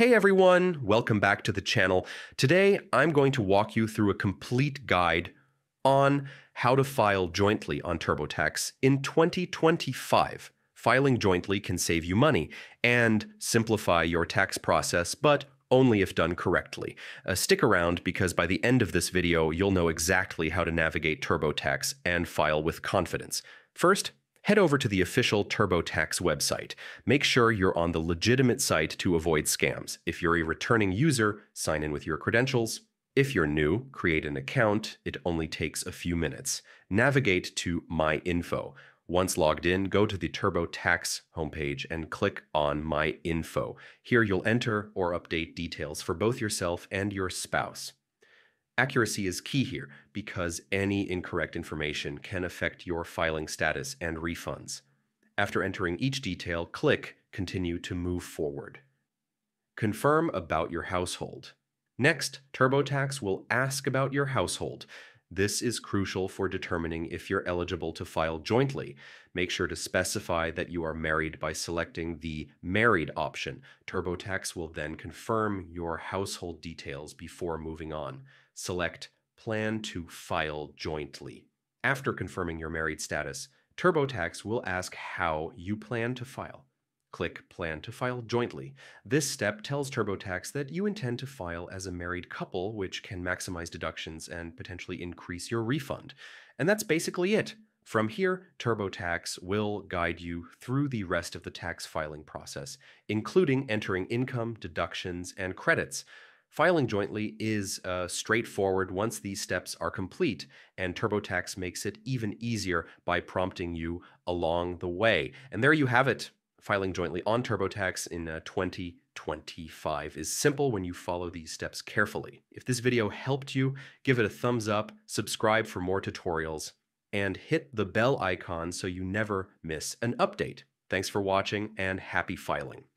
Hey everyone, welcome back to the channel. Today I'm going to walk you through a complete guide on how to file jointly on TurboTax in 2025. Filing jointly can save you money and simplify your tax process, but only if done correctly. Stick around because by the end of this video, you'll know exactly how to navigate TurboTax and file with confidence. First, head over to the official TurboTax website. Make sure you're on the legitimate site to avoid scams. If you're a returning user, sign in with your credentials. If you're new, create an account. It only takes a few minutes. Navigate to My Info. Once logged in, go to the TurboTax homepage and click on My Info. Here you'll enter or update details for both yourself and your spouse. Accuracy is key here because any incorrect information can affect your filing status and refunds. After entering each detail, click Continue to move forward. Confirm about your household. Next, TurboTax will ask about your household. This is crucial for determining if you're eligible to file jointly. Make sure to specify that you are married by selecting the Married option. TurboTax will then confirm your household details before moving on. Select Plan to file jointly. After confirming your married status, TurboTax will ask how you plan to file. Click Plan to file jointly. This step tells TurboTax that you intend to file as a married couple, which can maximize deductions and potentially increase your refund. And that's basically it. From here, TurboTax will guide you through the rest of the tax filing process, including entering income, deductions, and credits. Filing jointly is straightforward once these steps are complete, and TurboTax makes it even easier by prompting you along the way. And there you have it. Filing jointly on TurboTax in 2025 is simple when you follow these steps carefully. If this video helped you, give it a thumbs up, subscribe for more tutorials, and hit the bell icon so you never miss an update. Thanks for watching and happy filing.